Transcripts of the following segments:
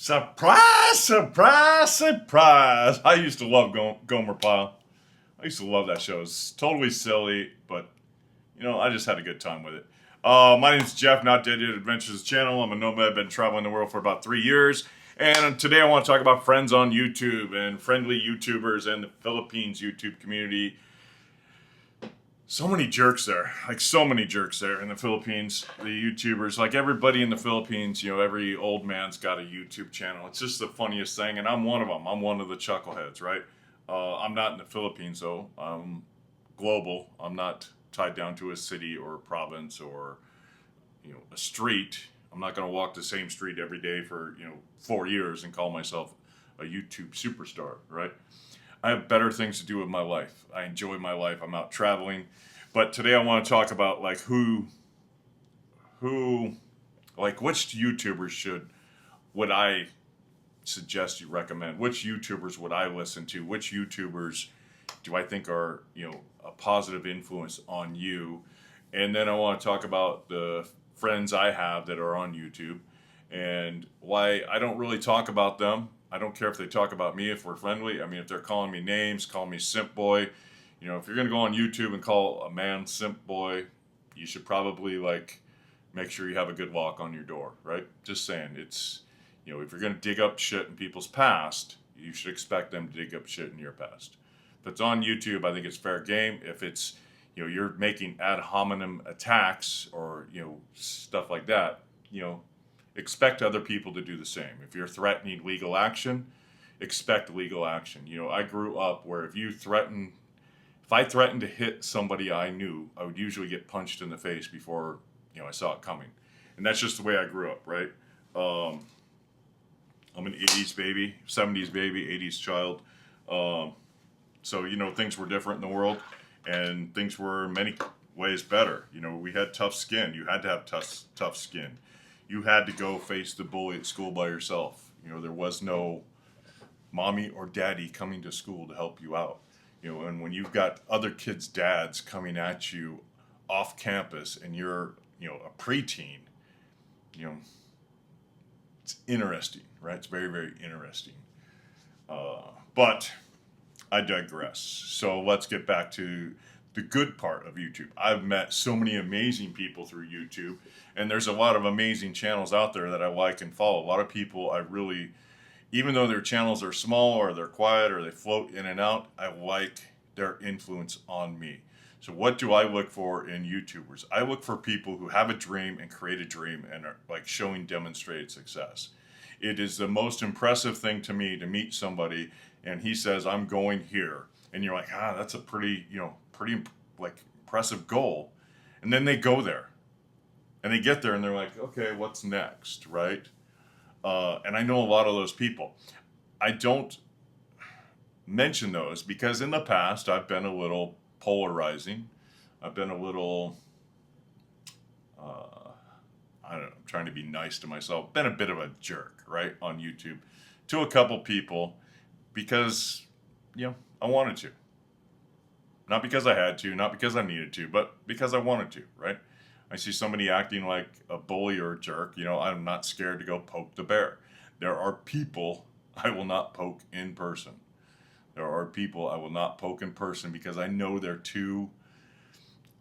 Surprise, surprise, surprise. I used to love Gomer Pyle. I used to love that show. It's totally silly, but, I just had a good time with it. My name's Jeff, Not Dead Yet Adventures channel. I'm a nomad, been traveling the world for about 3 years. And today I want to talk about friends on YouTube and friendly YouTubers and the Philippines YouTube community. So many jerks there, so many jerks there in the Philippines, the YouTubers, everybody in the Philippines, every old man's got a YouTube channel. It's just the funniest thing, and I'm one of them. I'm one of the chuckleheads, right? I'm not in the Philippines, though. I'm global. I'm not tied down to a city or a province or, a street. I'm not going to walk the same street every day for, 4 years and call myself a YouTube superstar, right? I have better things to do with my life. I enjoy my life. I'm out traveling. But today I want to talk about which YouTubers would I suggest you recommend? Which YouTubers would I listen to? Which YouTubers do I think are, a positive influence on you? And then I want to talk about the friends I have that are on YouTube and why I don't really talk about them. I don't care if they talk about me, if we're friendly. I mean, if they're calling me names, call me simp boy. If you're going to go on YouTube and call a man simp boy, you should probably make sure you have a good lock on your door, right? Just saying. It's, if you're going to dig up shit in people's past, you should expect them to dig up shit in your past. If it's on YouTube, I think it's fair game. If it's, you're making ad hominem attacks or, stuff like that, expect other people to do the same. If you're threatening legal action, expect legal action. I grew up where if I threatened to hit somebody I knew, I would usually get punched in the face before, I saw it coming. And that's just the way I grew up, right? I'm an 80s baby, 70s baby, 80s child. So, things were different in the world and things were in many ways better. We had tough skin. You had to have tough skin. You had to go face the bully at school by yourself. There was no mommy or daddy coming to school to help you out. And when you've got other kids' dads coming at you off campus and you're, a preteen, it's interesting, right? It's very, very interesting. But I digress. So let's get back to the good part of YouTube. I've met so many amazing people through YouTube, and there's a lot of amazing channels out there that I like and follow. A lot of people I really, even though their channels are small or they're quiet or they float in and out, I like their influence on me. So what do I look for in YouTubers? I look for people who have a dream and create a dream and are showing demonstrated success. It is the most impressive thing to me to meet somebody and he says, I'm going here. And you're like, that's a pretty impressive goal. And then they go there. And they get there and they're like, okay, what's next, right? And I know a lot of those people. I don't mention those because in the past I've been a little polarizing. I've been a little, I don't know, I'm trying to be nice to myself. Been a bit of a jerk, right, on YouTube to a couple people because, I wanted to. Not because I had to, not because I needed to, but because I wanted to, right? I see somebody acting like a bully or a jerk, I'm not scared to go poke the bear. There are people I will not poke in person. There are people I will not poke in person because I know they're too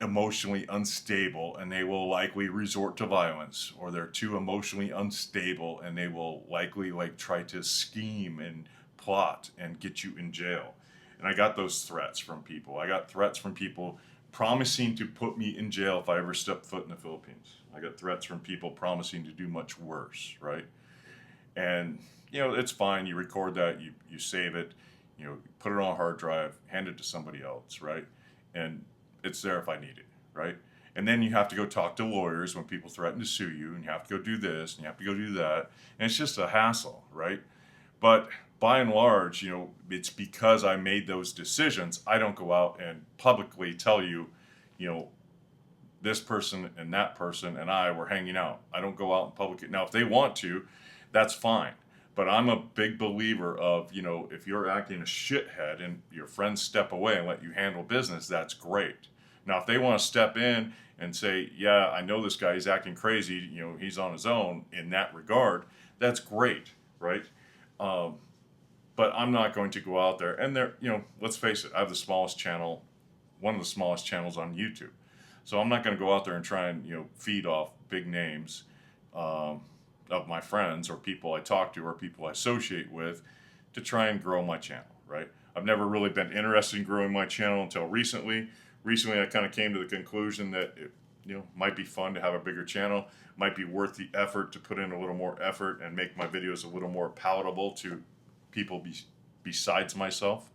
emotionally unstable and they will likely resort to violence, or they're too emotionally unstable and they will likely try to scheme and plot and get you in jail. And I got those threats from people. I got threats from people promising to put me in jail if I ever step foot in the Philippines. I got threats from people promising to do much worse, right? And, it's fine. You record that, you save it, put it on a hard drive, hand it to somebody else, right? And it's there if I need it, right? And then you have to go talk to lawyers when people threaten to sue you, and you have to go do this, and you have to go do that. And it's just a hassle, right? But by and large, it's because I made those decisions. I don't go out and publicly tell you, this person and that person and I were hanging out. I don't go out in public. Now, if they want to, that's fine. But I'm a big believer of, if you're acting a shithead and your friends step away and let you handle business, that's great. Now, if they want to step in and say, yeah, I know this guy, he's acting crazy, he's on his own in that regard, that's great, right? Um, but I'm not going to go out there and there, let's face it, I have the smallest channel, one of the smallest channels on YouTube. So I'm not going to go out there and try and, feed off big names of my friends or people I talk to or people I associate with to try and grow my channel, right? I've never really been interested in growing my channel until recently. Recently, I kind of came to the conclusion that it, might be fun to have a bigger channel, might be worth the effort to put in a little more effort and make my videos a little more palatable to people besides myself.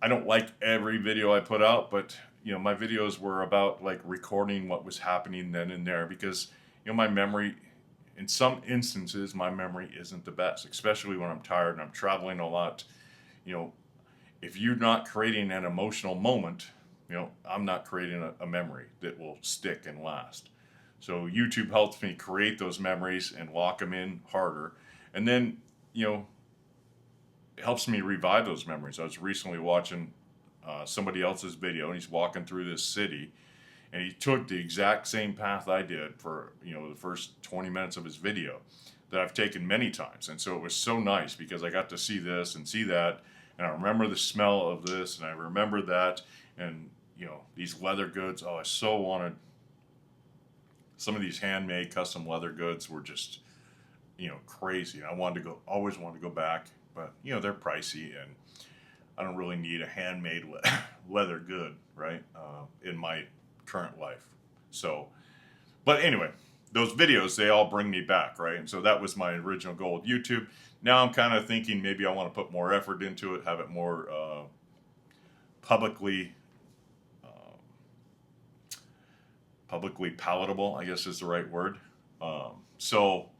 I don't like every video I put out, but my videos were about like recording what was happening then and there because my memory, in some instances, my memory isn't the best, especially when I'm tired and I'm traveling a lot. If you're not creating an emotional moment, I'm not creating a memory that will stick and last. So YouTube helps me create those memories and lock them in harder. And then, it helps me revive those memories. I was recently watching somebody else's video, and he's walking through this city, and he took the exact same path I did for the first 20 minutes of his video that I've taken many times. And so it was so nice because I got to see this and see that, and I remember the smell of this, and I remember that, and these leather goods. Oh, I so wanted some of these handmade custom leather goods were just crazy. And I always wanted to go back, but they're pricey, and I don't really need a handmade leather good, right? In my current life. So, but anyway, those videos, they all bring me back, right? And so that was my original goal with YouTube. Now I'm kind of thinking maybe I want to put more effort into it, have it more publicly palatable, I guess is the right word. So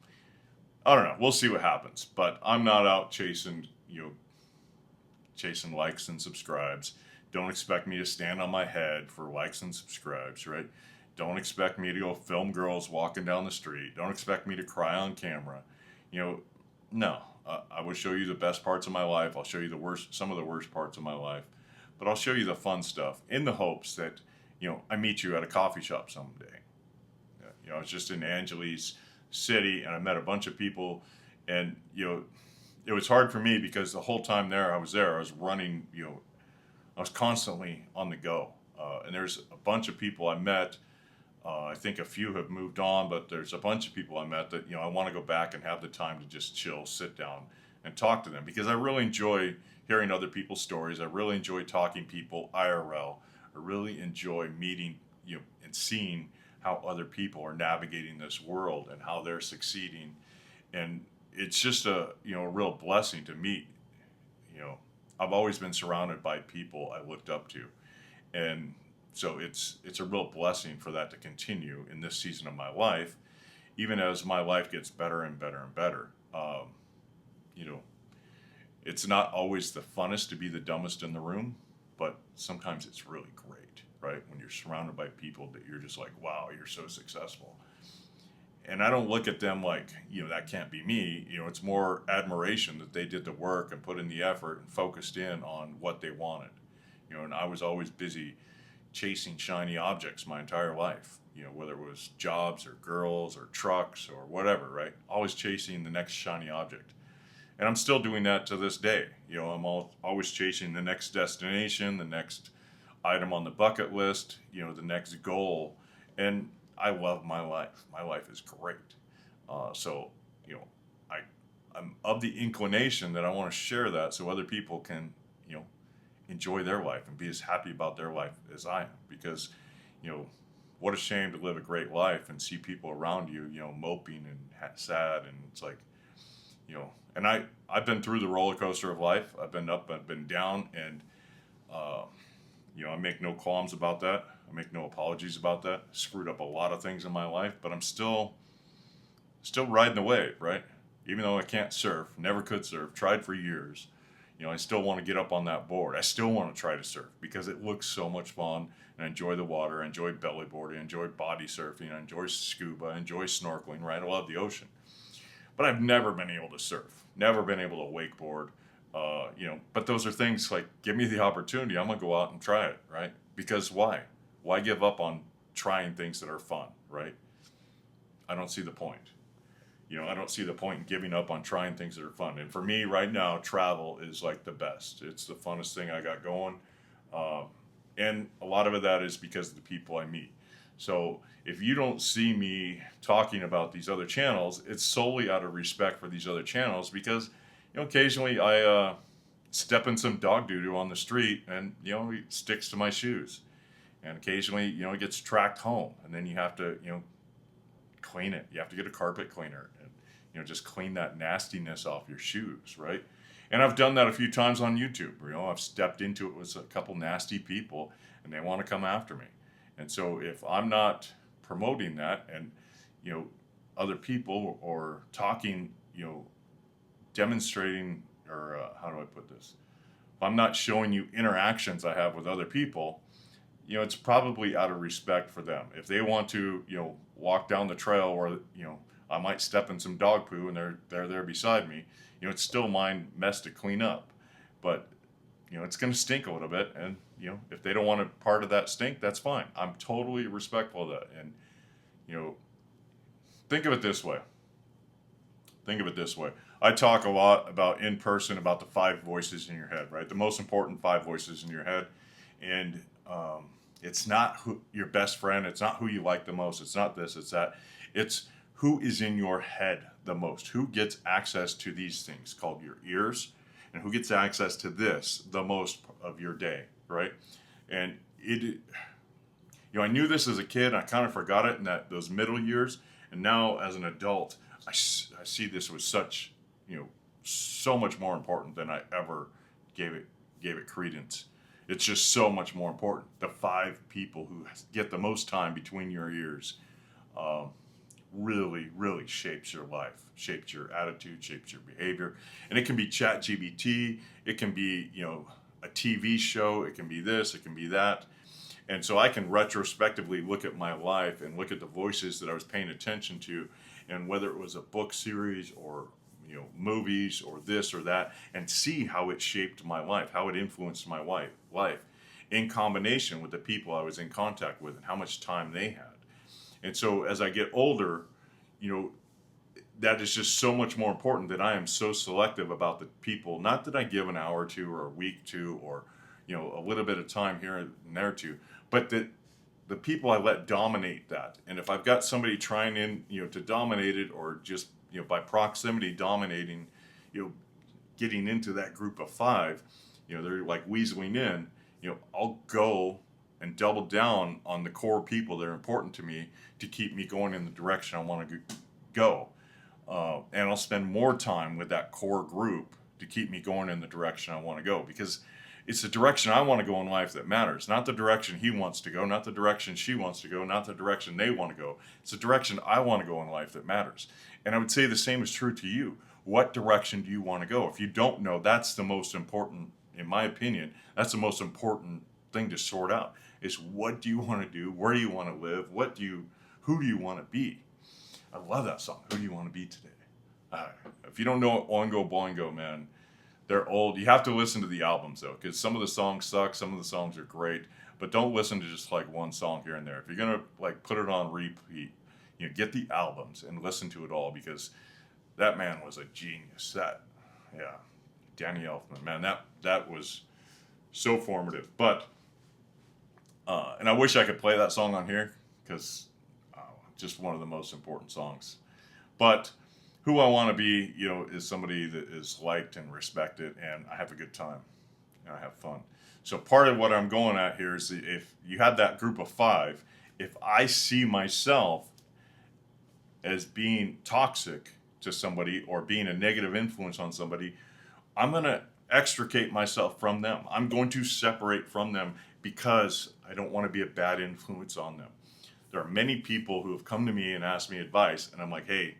I don't know. We'll see what happens. But I'm not out chasing likes and subscribes. Don't expect me to stand on my head for likes and subscribes, right? Don't expect me to go film girls walking down the street. Don't expect me to cry on camera. No. I will show you the best parts of my life. I'll show you some of the worst parts of my life. But I'll show you the fun stuff in the hopes that, I meet you at a coffee shop someday. I was just in Angeles City, and I met a bunch of people, and, it was hard for me because the whole time I was running, I was constantly on the go. And there's a bunch of people I met. I think a few have moved on, but there's a bunch of people I met that, I want to go back and have the time to just chill, sit down, and talk to them because I really enjoy hearing other people's stories. I really enjoy talking people IRL. I really enjoy meeting, and seeing how other people are navigating this world and how they're succeeding. And it's just a real blessing to meet. I've always been surrounded by people I looked up to, and so it's a real blessing for that to continue in this season of my life, even as my life gets better and better and better. It's not always the funnest to be the dumbest in the room, but sometimes it's really great, right? When you're surrounded by people that you're just like, wow, you're so successful. And I don't look at them like, that can't be me. It's more admiration that they did the work and put in the effort and focused in on what they wanted. And I was always busy chasing shiny objects my entire life, whether it was jobs or girls or trucks or whatever, right? Always chasing the next shiny object. And I'm still doing that to this day. I'm always chasing the next destination, the next item on the bucket list, the next goal. And I love my life. My life is great. So, I'm of the inclination that I want to share that so other people can, enjoy their life and be as happy about their life as I am. Because, what a shame to live a great life and see people around you, moping and sad. And it's like, and I've been through the roller coaster of life. I've been up, I've been down, and, I make no qualms about that. I make no apologies about that. Screwed up a lot of things in my life, but I'm still riding the wave, right? Even though I can't surf, never could surf, tried for years. I still want to get up on that board. I still want to try to surf because it looks so much fun, and I enjoy the water, I enjoy belly boarding, I enjoy body surfing, I enjoy scuba, I enjoy snorkeling, right? I love the ocean. But I've never been able to surf, never been able to wakeboard. But those are things like, give me the opportunity, I'm going to go out and try it, right? Because why? Why give up on trying things that are fun, right? I don't see the point. I don't see the point in giving up on trying things that are fun. And for me right now, travel is like the best. It's the funnest thing I got going. Uh, and a lot of that is because of the people I meet. So if you don't see me talking about these other channels, it's solely out of respect for these other channels because, occasionally I step in some dog doo-doo on the street and, it sticks to my shoes. And occasionally, it gets tracked home and then you have to, clean it. You have to get a carpet cleaner and, just clean that nastiness off your shoes, right? And I've done that a few times on YouTube. I've stepped into it with a couple nasty people and they want to come after me. And so if I'm not promoting that and, other people or talking, demonstrating, or how do I put this? If I'm not showing you interactions I have with other people, it's probably out of respect for them. If they want to, walk down the trail where, I might step in some dog poo and they're there beside me, it's still my mess to clean up. But, it's going to stink a little bit. And, if they don't want a part of that stink, that's fine. I'm totally respectful of that. And, think of it this way. I talk a lot about in person about the 5 voices in your head, right? The most important 5 voices in your head. And, it's not your best friend. It's not who you like the most. It's not this, it's that. It's who is in your head the most. Who gets access to these things called your ears, and who gets access to this the most of your day, right? And I knew this as a kid. And I kind of forgot it in those middle years. And now as an adult, I see this was such, so much more important than I ever gave it credence. It's just so much more important. The 5 people who get the most time between your ears really, really shapes your life, shapes your attitude, shapes your behavior. And it can be ChatGPT, it can be, a TV show, it can be this, it can be that. And so I can retrospectively look at my life and look at the voices that I was paying attention to, and whether it was a book series or movies or this or that, and see how it shaped my life, how it influenced my life in combination with the people I was in contact with and how much time they had. And so as I get older, that is just so much more important that I am so selective about the people, not that I give an hour to or a week to or, a little bit of time here and there to, but that the people I let dominate that. And if I've got somebody trying to dominate it, or just, by proximity dominating, getting into that group of 5, they're like weaseling in, I'll go and double down on the core people that are important to me to keep me going in the direction I want to go. And I'll spend more time with that core group to keep me going in the direction I want to go, because it's the direction I want to go in life that matters, not the direction he wants to go, not the direction she wants to go, not the direction they want to go. It's the direction I want to go in life that matters. And I would say the same is true to you. What direction do you want to go? If you don't know, that's the most important, in my opinion, that's the most important thing to sort out, is what do you want to do? Where do you want to live? Who do you want to be? I love that song. Who do you want to be today? If you don't know Oingo Boingo, man, they're old. You have to listen to the albums though, because some of the songs suck, some of the songs are great, but don't listen to just like one song here and there. If you're gonna like put it on repeat, get the albums and listen to it all, because that man was a genius. Danny Elfman, man, that was so formative. But and I wish I could play that song on here, because just one of the most important songs. But who I want to be, is somebody that is liked and respected, and I have a good time and I have fun. So part of what I'm going at here is, if you had that group of 5, if I see myself as being toxic to somebody or being a negative influence on somebody, I'm going to extricate myself from them. I'm going to separate from them, because I don't want to be a bad influence on them. There are many people who have come to me and asked me advice, and I'm like, hey,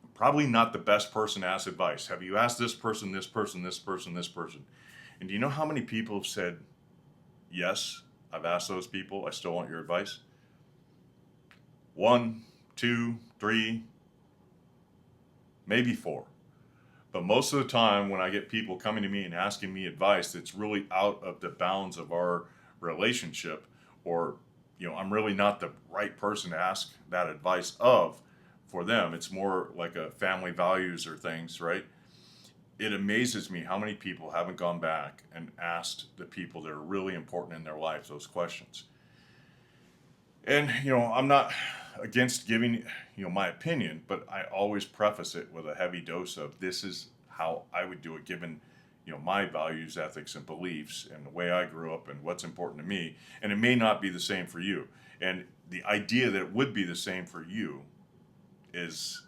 I'm probably not the best person to ask advice. Have you asked this person, this person, this person, this person? And do you know how many people have said, yes, I've asked those people, I still want your advice? 1, 2, 3, maybe 4. But most of the time when I get people coming to me and asking me advice that's really out of the bounds of our relationship, or I'm really not the right person to ask that advice of, for them. It's more like a family values or things, right? It amazes me how many people haven't gone back and asked the people that are really important in their life those questions. And, I'm not against giving, my opinion, but I always preface it with a heavy dose of this is how I would do it given, my values, ethics, and beliefs and the way I grew up and what's important to me. And it may not be the same for you. And the idea that it would be the same for you is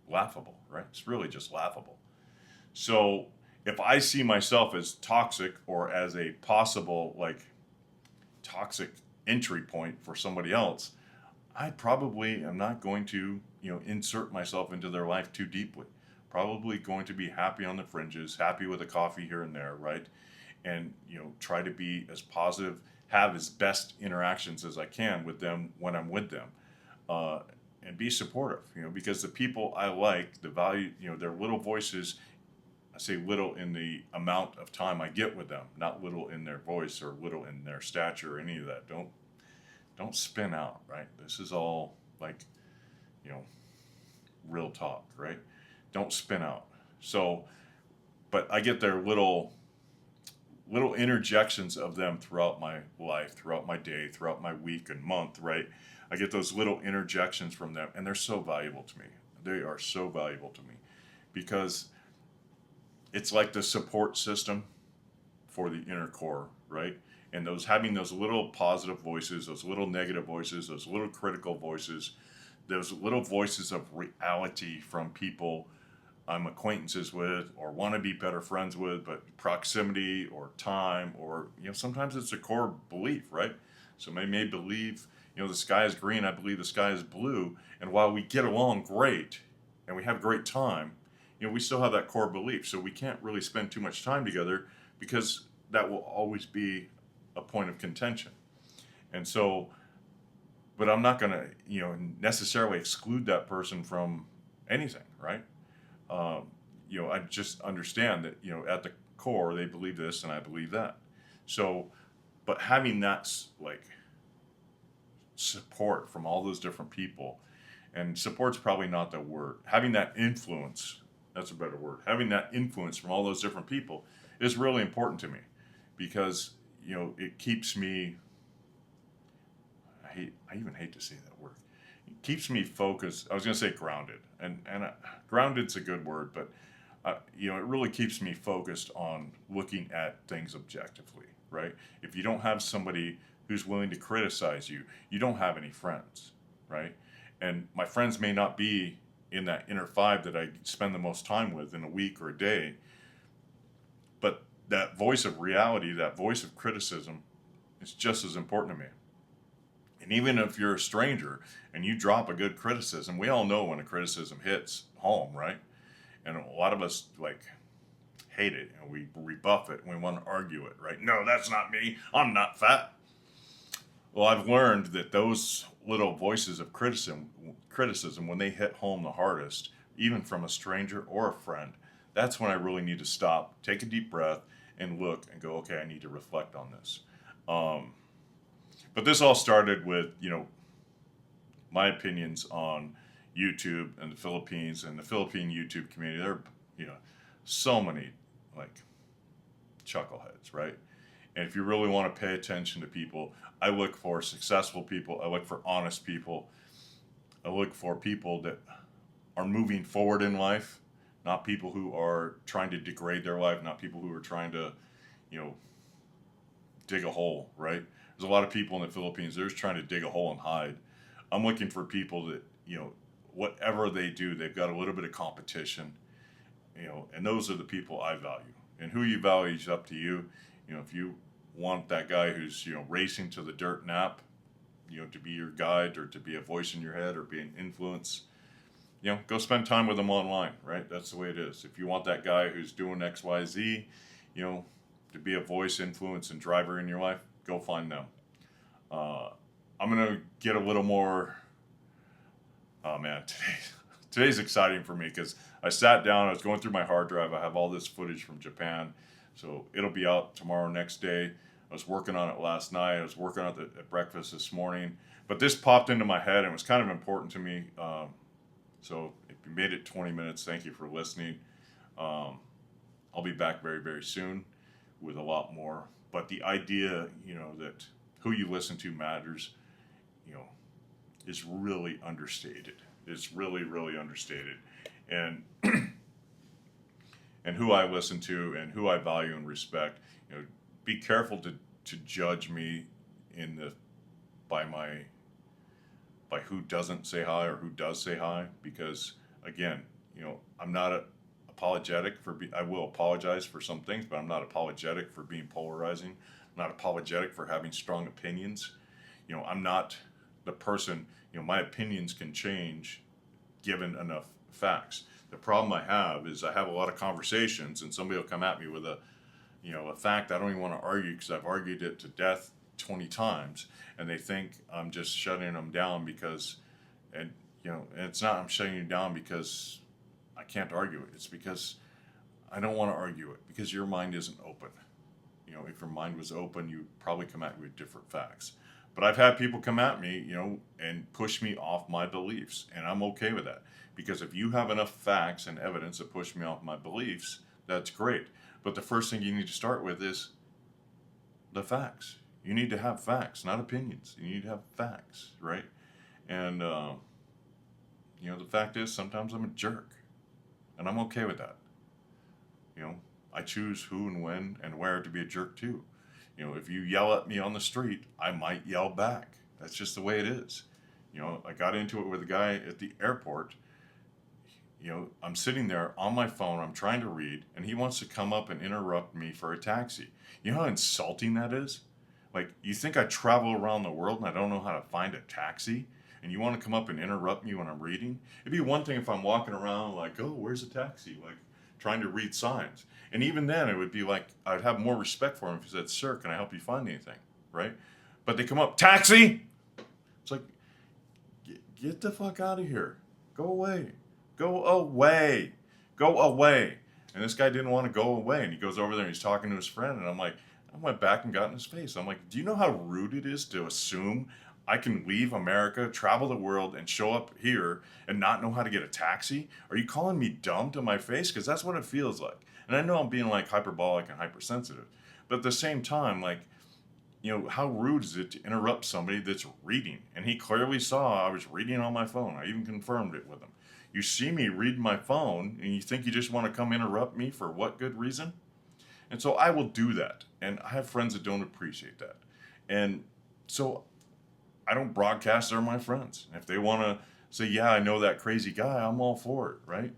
laughable, right? It's really just laughable. So if I see myself as toxic or as a possible toxic entry point for somebody else, I probably am not going to, insert myself into their life too deeply. Probably going to be happy on the fringes, happy with a coffee here and there, right? And, try to be as positive, have as best interactions as I can with them when I'm with them. And be supportive, because the people I like, the value, their little voices, I say little in the amount of time I get with them, not little in their voice or little in their stature or any of that. Don't spin out, right? This is all real talk, right? Don't spin out. So, but I get their little interjections of them throughout my life, throughout my day, throughout my week and month, right? I get those little interjections from them, and they're so valuable to me. They are so valuable to me because it's like the support system for the inner core, right? And having those little positive voices, those little negative voices, those little critical voices, those little voices of reality from people I'm acquaintances with or want to be better friends with, but proximity or time or, sometimes it's a core belief, right? So they may believe, the sky is green, I believe the sky is blue. And while we get along great and we have a great time, we still have that core belief. So we can't really spend too much time together because that will always be a point of contention. And so, but I'm not going to, necessarily exclude that person from anything, right? I just understand that, at the core, they believe this and I believe that. So, but having that support from all those different people, and support's probably not the word, having that influence, that's a better word, having that influence from all those different people is really important to me because, it keeps me, I even hate to say that word. It keeps me focused. I was going to say grounded, and grounded's a good word, but it really keeps me focused on looking at things objectively, right? If you don't have somebody who's willing to criticize you, you don't have any friends, right? And my friends may not be in that inner five that I spend the most time with in a week or a day, but that voice of reality, that voice of criticism, is just as important to me. And even if you're a stranger and you drop a good criticism, we all know when a criticism hits home, right? And a lot of us hate it and we rebuff it and we want to argue it, right? No, that's not me. I'm not fat. Well, I've learned that those little voices of criticism, when they hit home the hardest, even from a stranger or a friend, that's when I really need to stop, take a deep breath, and look and go, okay, I need to reflect on this. But this all started with, my opinions on YouTube and the Philippines and the Philippine YouTube community. There are, so many chuckleheads, right? And if you really want to pay attention to people, I look for successful people. I look for honest people. I look for people that are moving forward in life, not people who are trying to degrade their life, not people who are trying to, dig a hole, right? There's a lot of people in the Philippines, they're just trying to dig a hole and hide. I'm looking for people that, whatever they do, they've got a little bit of competition, and those are the people I value. And who you value is up to you. If you want that guy who's, racing to the dirt nap, to be your guide or to be a voice in your head or be an influence, go spend time with them online, right? That's the way it is. If you want that guy who's doing X, Y, Z, to be a voice, influence, and driver in your life, go find them. I'm going to get a little more, oh man, today's exciting for me because I sat down, I was going through my hard drive, I have all this footage from Japan, so it'll be out tomorrow, next day. I was working on it last night, I was working on it at breakfast this morning, but this popped into my head and it was kind of important to me So if you made it 20 minutes, thank you for listening. I'll be back very, very soon with a lot more. But the idea, that who you listen to matters, is really understated. It's really, really understated. And and who I listen to and who I value and respect, be careful to judge me in the by who doesn't say hi or who does say hi, because again, I'm not apologetic for I will apologize for some things, but I'm not apologetic for being polarizing. I'm not apologetic for having strong opinions. I'm not the person, my opinions can change given enough facts. The problem I have is I have a lot of conversations and somebody will come at me with a fact I don't even want to argue because I've argued it to death 20 times, and they think I'm just shutting them down because, and it's not I'm shutting you down because I can't argue it. It's because I don't want to argue it because your mind isn't open. If your mind was open, you'd probably come at me with different facts. But I've had people come at me, and push me off my beliefs, and I'm okay with that. Because if you have enough facts and evidence to push me off my beliefs, that's great. But the first thing you need to start with is the facts. You need to have facts, not opinions. You need to have facts, right? And, the fact is sometimes I'm a jerk, and I'm okay with that. I choose who and when and where to be a jerk to. If you yell at me on the street, I might yell back. That's just the way it is. I got into it with a guy at the airport. I'm sitting there on my phone, I'm trying to read, and he wants to come up and interrupt me for a taxi. You know how insulting that is? Like, you think I travel around the world and I don't know how to find a taxi? And you want to come up and interrupt me when I'm reading? It'd be one thing if I'm walking around like, oh, where's a taxi? Like, trying to read signs. And even then, it would be like, I'd have more respect for him if he said, sir, can I help you find anything? Right? But they come up, taxi! It's like, get the fuck out of here. Go away. Go away. Go away. And this guy didn't want to go away. And he goes over there and he's talking to his friend. And I went back and got in his face. I'm like, do you know how rude it is to assume I can leave America, travel the world, and show up here and not know how to get a taxi? Are you calling me dumb to my face? Because that's what it feels like. And I know I'm being like hyperbolic and hypersensitive. But at the same time, like, how rude is it to interrupt somebody that's reading? And he clearly saw I was reading on my phone. I even confirmed it with him. You see me read my phone and you think you just want to come interrupt me for what good reason? And so I will do that. And I have friends that don't appreciate that. And so I don't broadcast they're my friends. And if they want to say, yeah, I know that crazy guy, I'm all for it, right?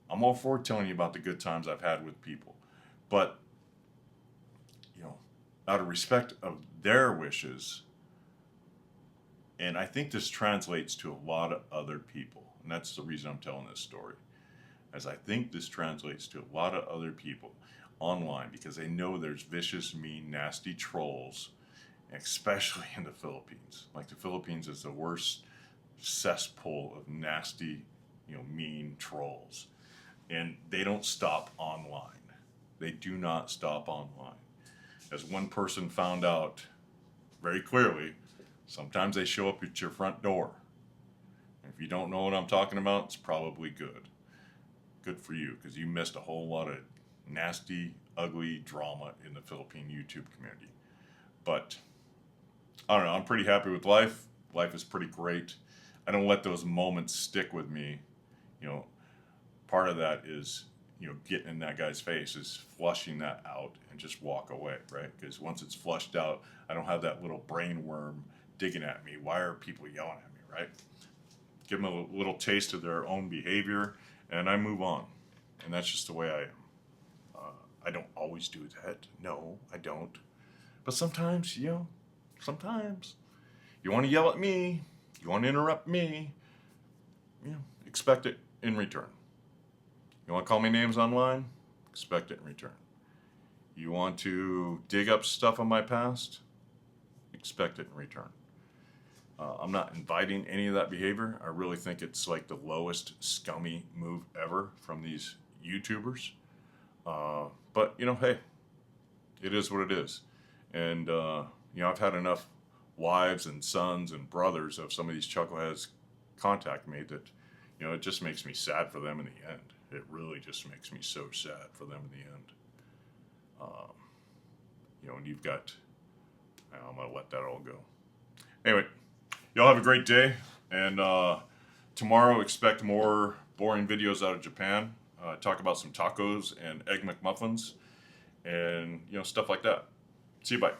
I'm all for telling you about the good times I've had with people. But, out of respect of their wishes, and I think this translates to a lot of other people, and that's the reason I'm telling this story, as I think this translates to a lot of other people online, because they know there's vicious, mean, nasty trolls, especially in the Philippines. Like, the Philippines is the worst cesspool of nasty, mean trolls. And they don't stop online. They do not stop online. As one person found out very clearly, sometimes they show up at your front door. If you don't know what I'm talking about, it's probably good. Good for you, because you missed a whole lot of nasty, ugly drama in the Philippine YouTube community. But, I don't know, I'm pretty happy with life. Life is pretty great. I don't let those moments stick with me. Part of that is, getting in that guy's face, is flushing that out and just walk away, right? Because once it's flushed out, I don't have that little brain worm digging at me. Why are people yelling at me, right? Give them a little taste of their own behavior, and I move on. And that's just the way I am. I don't always do that. No, I don't. But sometimes, sometimes you want to yell at me, you want to interrupt me, expect it in return. You want to call me names online? Expect it in return. You want to dig up stuff on my past? Expect it in return. I'm not inviting any of that behavior. I really think it's like the lowest scummy move ever from these YouTubers. But, hey, it is what it is. And, I've had enough wives and sons and brothers of some of these chuckleheads contact me that, you know, it just makes me sad for them in the end. It really just makes me so sad for them in the end. You know, and you've got, I'm going to let that all go. Anyway, y'all have a great day. And tomorrow, expect more boring videos out of Japan. Talk about some tacos and egg McMuffins and, you know, stuff like that. See you, bye.